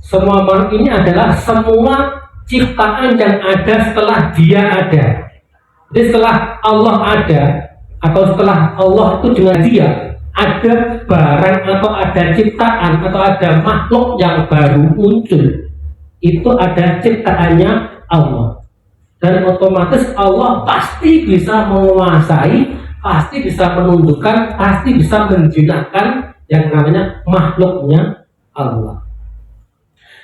Semua makhluk ini adalah semua ciptaan yang ada setelah dia ada. Jadi setelah Allah ada, atau setelah Allah itu dengan dia, ada barang atau ada ciptaan atau ada makhluk yang baru muncul, itu ada ciptaannya Allah. Dan otomatis Allah pasti bisa menguasai, pasti bisa menundukkan, pasti bisa menjinakkan yang namanya makhluknya Allah.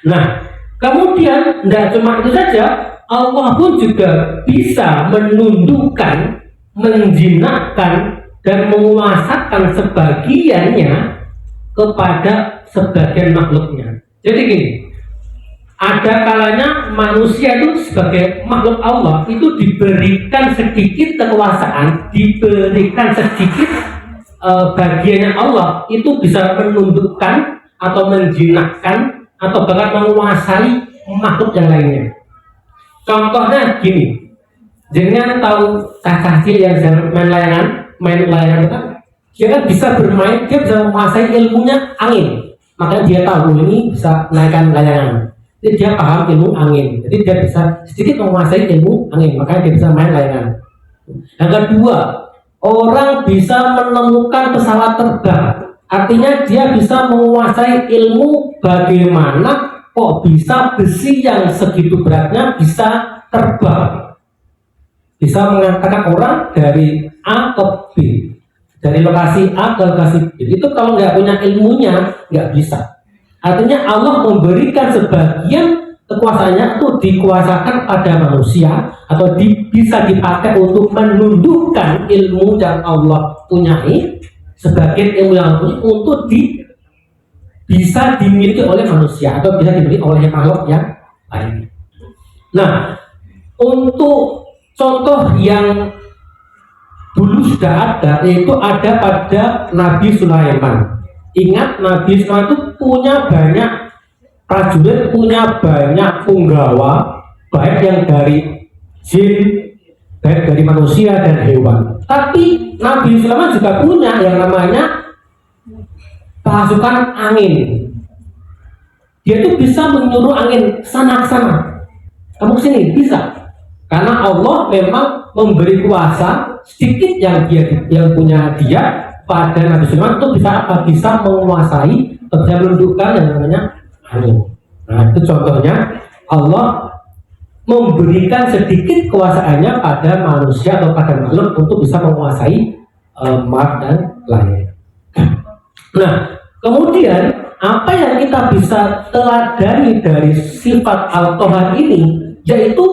Nah, kemudian tidak cuma itu saja, Allah pun juga bisa menundukkan, menjinakkan, dan menguasakan sebagiannya kepada sebagian makhluknya. Jadi gini, ada kalanya manusia itu sebagai makhluk Allah itu diberikan sedikit kekuasaan, diberikan sedikit bagiannya Allah itu bisa menundukkan atau menjinakkan atau bahkan menguasai makhluk yang lainnya. Contohnya gini, jangan tahu kecil yang main layangan itu kan, dia kan bisa bermain, dia bisa menguasai ilmunya angin, makanya dia tahu ini bisa naikkan layangan. Jadi dia paham ilmu angin, jadi dia bisa sedikit menguasai ilmu angin, makanya dia bisa main layangan. Yang kedua, orang bisa menemukan pesawat terbang, artinya dia bisa menguasai ilmu bagaimana kok bisa besi yang segitu beratnya bisa terbang, bisa mengantarkan orang dari A ke B, dari lokasi A ke lokasi B. Itu kalau nggak punya ilmunya nggak bisa. Artinya Allah memberikan sebagian kekuasaannya itu dikuasakan pada manusia atau bisa dipakai untuk menundukkan ilmu yang Allah punyai, sebagian ilmu yang punya untuk bisa dimiliki oleh manusia atau bisa dimiliki oleh makhluk yang lain. Nah, untuk contoh yang dulu sudah ada, yaitu ada pada Nabi Sulaiman. Ingat, Nabi Sulaiman itu punya banyak prajurit, punya banyak punggawa, baik yang dari jin, baik dari manusia dan hewan. Tapi Nabi Sulaiman juga punya yang namanya pasukan angin. Dia tuh bisa menyuruh angin sana ke sana, kamu sini, bisa. Karena Allah memang memberi kuasa sedikit yang punya dia pada Nabi Sulaiman itu bisa menguasai, bisa menundukkan yang namanya angin. Nah, itu contohnya Allah memberikan sedikit kuasaannya pada manusia atau pada makhluk untuk bisa menguasai makhluk dan lain. Nah, kemudian apa yang kita bisa teladani dari sifat Al-Qahar ini, yaitu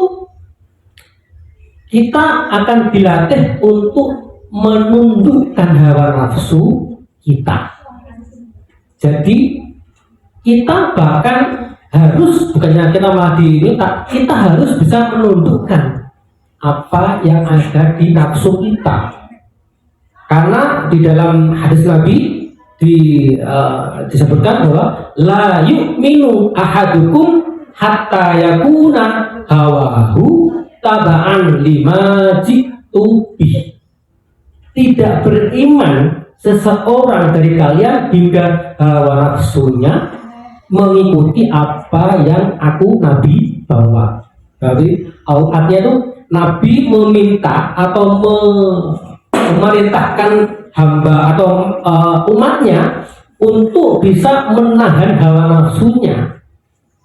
kita akan dilatih untuk menundukkan hawa nafsu kita. Jadi kita bahkan harus, bukannya kita malah diminta, kita harus bisa menundukkan apa yang ada di nafsu kita. Karena di dalam hadis Nabi disebutkan bahwa la yu'minu ahadukum hatta yakuna hawahu taba'an lima ji'tu bih. Tidak beriman seseorang dari kalian hingga hawa nafsunya mengikuti apa yang aku Nabi bawa. Jadi artinya itu Nabi meminta atau memerintahkan hamba atau umatnya untuk bisa menahan hawa nafsunya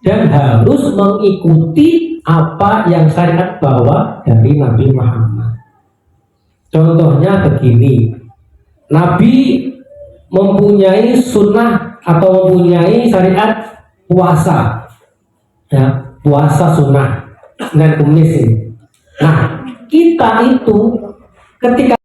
dan harus mengikuti apa yang syariat bawa dari Nabi Muhammad. Contohnya begini, Nabi mempunyai sunnah atau mempunyai syariat puasa, ya, puasa sunnah dan Kamis ini. Nah, kita itu ketika